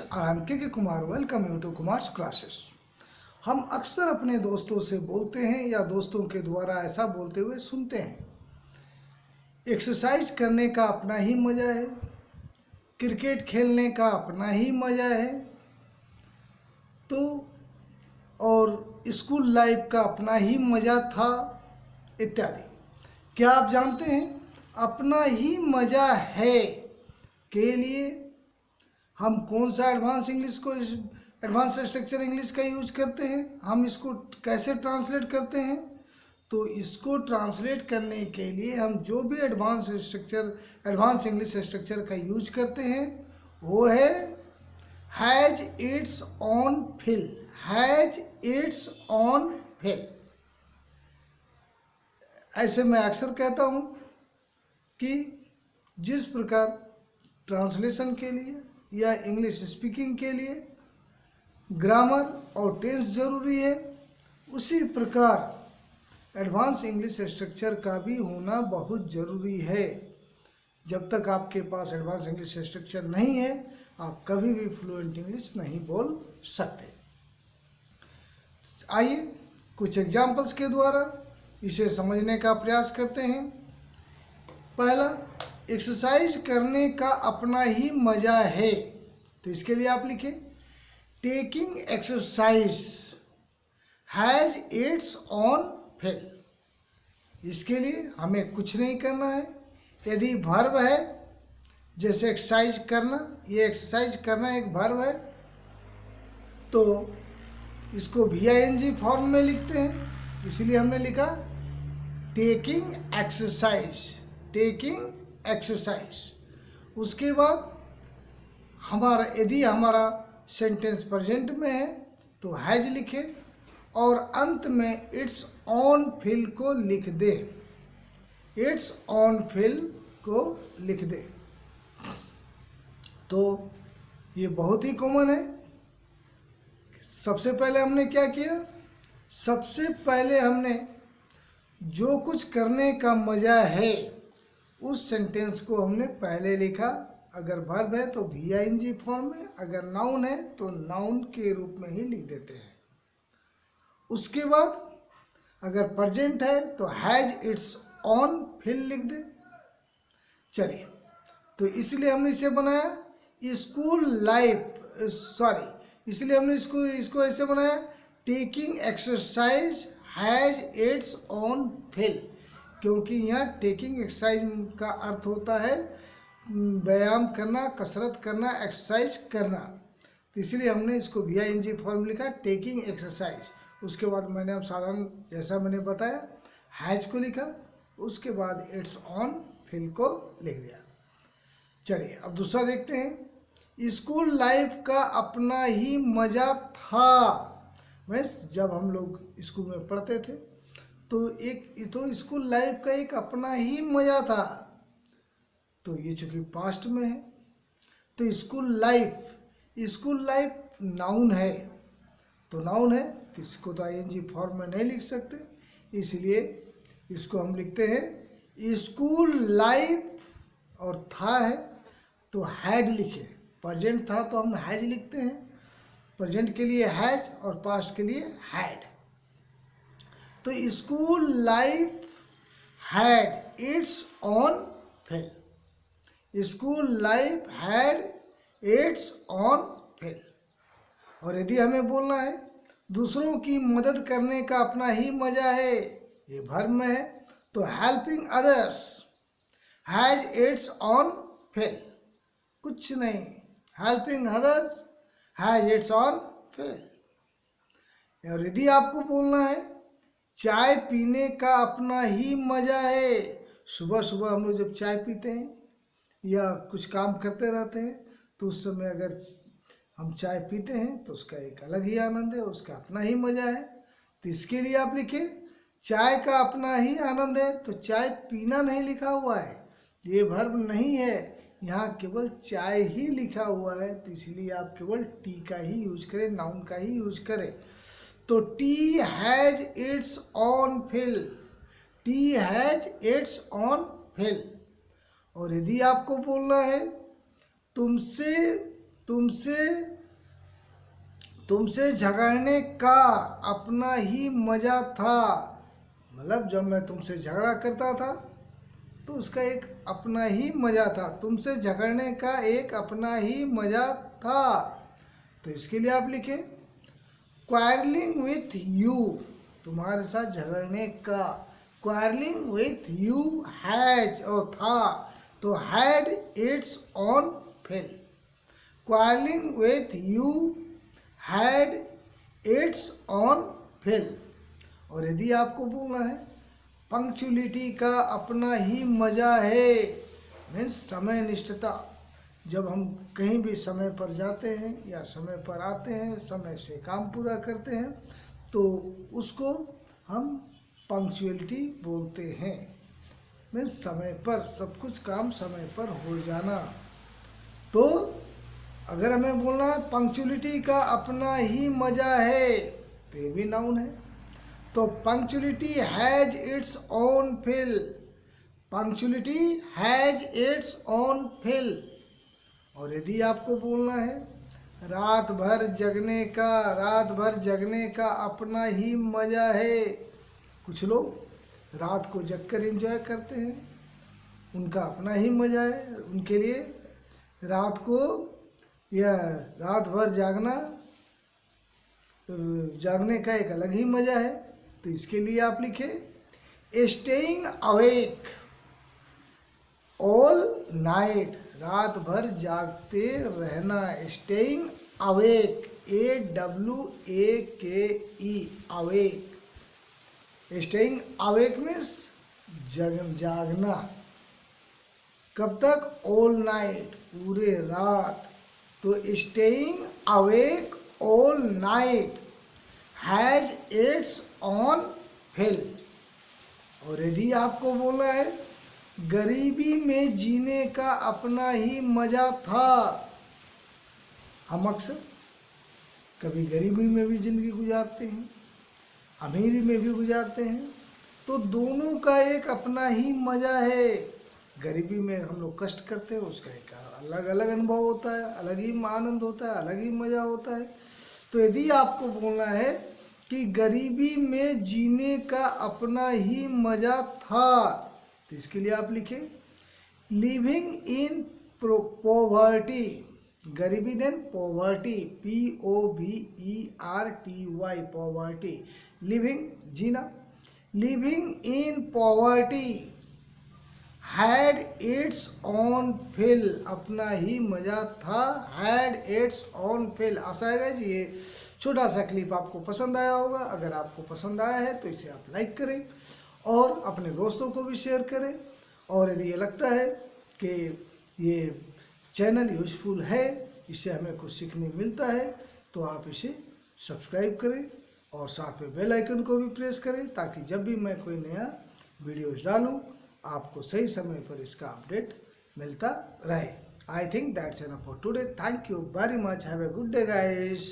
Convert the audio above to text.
I am K Kumar. Welcome you to Kumar's classes. हम अक्सर अपने दोस्तों से बोलते हैं या दोस्तों के द्वारा ऐसा बोलते हुए सुनते हैं, एक्सरसाइज करने का अपना ही मज़ा है, क्रिकेट खेलने का अपना ही मज़ा है, तो और स्कूल लाइफ का अपना ही मज़ा था इत्यादि। क्या आप जानते हैं अपना ही मज़ा है के लिए हम कौन सा एडवांस स्ट्रक्चर इंग्लिश का यूज करते हैं? हम इसको कैसे ट्रांसलेट करते हैं? तो इसको ट्रांसलेट करने के लिए हम जो भी एडवांस इंग्लिश स्ट्रक्चर का यूज करते हैं वो है has its own feel. Has its own feel. ऐसे मैं अक्सर कहता हूँ कि जिस प्रकार ट्रांसलेशन के लिए या इंग्लिश स्पीकिंग के लिए ग्रामर और टेंस ज़रूरी है, उसी प्रकार एडवांस इंग्लिश स्ट्रक्चर का भी होना बहुत ज़रूरी है। जब तक आपके पास एडवांस इंग्लिश स्ट्रक्चर नहीं है, आप कभी भी फ्लुएंट इंग्लिश नहीं बोल सकते। आइए कुछ एग्जाम्पल्स के द्वारा इसे समझने का प्रयास करते हैं। पहला, एक्सरसाइज करने का अपना ही मज़ा है। तो इसके लिए आप लिखें taking exercise has its own feel. इसके लिए हमें कुछ नहीं करना है। यदि वर्ब है, जैसे एक्सरसाइज करना, ये एक्सरसाइज करना एक वर्ब है, तो इसको VING फॉर्म में लिखते हैं। इसलिए हमने लिखा टेकिंग एक्सरसाइज। Taking exercise. उसके बाद यदि हमारा सेंटेंस प्रेजेंट में है तो हैज लिखे और अंत में इट्स ऑन फिल को लिख दे। इट्स ऑन फिल को लिख दे। तो ये बहुत ही कॉमन है। सबसे पहले हमने क्या किया? सबसे पहले हमने जो कुछ करने का मज़ा है उस सेंटेंस को हमने पहले लिखा। अगर वर्ब है तो VING फॉर्म में, अगर नाउन है तो नाउन के रूप में ही लिख देते हैं। उसके बाद अगर प्रेजेंट है तो हैज इट्स ऑन फिल लिख दे। चलिए, तो इसलिए हमने इसे बनाया स्कूल लाइफ, इसलिए हमने इसको ऐसे बनाया taking exercise has its own feel, क्योंकि यहाँ टेकिंग एक्सरसाइज का अर्थ होता है व्यायाम करना, कसरत करना, एक्सरसाइज करना। तो इसलिए हमने इसको VING फॉर्म लिखा टेकिंग एक्सरसाइज। उसके बाद मैंने अब साधारण जैसा मैंने बताया हैज को लिखा, उसके बाद इट्स ऑन फिल को लिख दिया। चलिए अब दूसरा देखते हैं। स्कूल लाइफ का अपना ही मज़ा था। बस जब हम लोग स्कूल में पढ़ते थे तो स्कूल लाइफ का एक अपना ही मज़ा था। तो ये चूँकि पास्ट में है तो स्कूल लाइफ नाउन है, तो नाउन है तो इसको तो ING फॉर्म में नहीं लिख सकते, इसलिए इसको हम लिखते हैं स्कूल लाइफ। और था है तो हैड लिखे। प्रेजेंट था तो हम हैज लिखते हैं, प्रेजेंट के लिए हैज और पास्ट के लिए हैड। तो school life had its own feel. School life had its own feel. और यदि हमें बोलना है दूसरों की मदद करने का अपना ही मज़ा है, ये वर्ब में है, तो helping others has its own feel. कुछ नहीं, helping others has its own feel. और यदि आपको बोलना है चाय पीने का अपना ही मज़ा है, सुबह सुबह हम लोग जब चाय पीते हैं या कुछ काम करते रहते हैं तो उस समय अगर हम चाय पीते हैं तो उसका एक अलग ही आनंद है, उसका अपना ही मज़ा है। तो इसके लिए आप लिखें चाय का अपना ही आनंद है। तो चाय पीना नहीं लिखा हुआ है, ये वर्ब नहीं है, यहाँ केवल चाय ही लिखा हुआ है। तो इसलिए आप केवल टी का ही यूज करें, नाउन का ही यूज करें। तो tea has its own feel. Tea has its own feel. और यदि आपको बोलना है तुमसे तुमसे झगड़ने का अपना ही मज़ा था। मतलब जब मैं तुमसे झगड़ा करता था तो उसका एक अपना ही मज़ा था। तुमसे झगड़ने का एक अपना ही मज़ा था। तो इसके लिए आप लिखें क्वारलिंग विथ यू, तुम्हारे साथ झगड़ने का। क्वारलिंग विथ यू हैज और था, तो had its own feel. Quarrelling with you had its own feel. और यदि आपको बोलना है पंक्चुअलिटी का अपना ही मज़ा है, मीन्स समय निष्ठता, जब हम कहीं भी समय पर जाते हैं या समय पर आते हैं, समय से काम पूरा करते हैं, तो उसको हम पंक्चुअलिटी बोलते हैं। मीन्स समय पर सब कुछ काम समय पर हो जाना। तो अगर हमें बोलना है पंक्चुअलिटी का अपना ही मज़ा है, तो ये भी नाउन है। तो punctuality has its own feel. Punctuality has its own feel. और यदि आपको बोलना है रात भर जगने का अपना ही मज़ा है। कुछ लोग रात को जगकर एंजॉय करते हैं, उनका अपना ही मज़ा है। उनके लिए रात को या रात भर जागने का एक अलग ही मज़ा है। तो इसके लिए आप लिखें स्टेइंग अवेक ऑल नाइट, रात भर जागते रहना। Staying awake, AWAKE, awake. Staying awake means जागना। कब तक? ऑल नाइट, पूरे रात। तो staying awake all night has its own feel. और यदि आपको बोलना है गरीबी में जीने का अपना ही मज़ा था। हम अक्सर कभी गरीबी में भी ज़िंदगी गुजारते हैं, अमीरी में भी गुजारते हैं, तो दोनों का एक अपना ही मज़ा है। गरीबी में हम लोग कष्ट करते हैं, उसका एक अलग अलग अनुभव होता है, अलग ही आनंद होता है, अलग ही मज़ा होता है। तो यदि आपको बोलना है कि गरीबी में जीने का अपना ही मज़ा था, तो इसके लिए आप लिखें लिविंग इन पॉवर्टी। गरीबी then poverty, POVERTY, poverty. Living जीना। Living in poverty had its own fill, अपना ही मज़ा था। Had its own fill. आशा है जी ये छोटा सा क्लिप आपको पसंद आया होगा। अगर आपको पसंद आया है तो इसे आप लाइक करें और अपने दोस्तों को भी शेयर करें। और यदि ये लगता है कि ये चैनल यूजफुल है, इससे हमें कुछ सीखने मिलता है, तो आप इसे सब्सक्राइब करें और साथ में बेल आइकन को भी प्रेस करें, ताकि जब भी मैं कोई नया वीडियोस डालूं आपको सही समय पर इसका अपडेट मिलता रहे। I think that's enough for today. Thank you very much. Have a good day guys.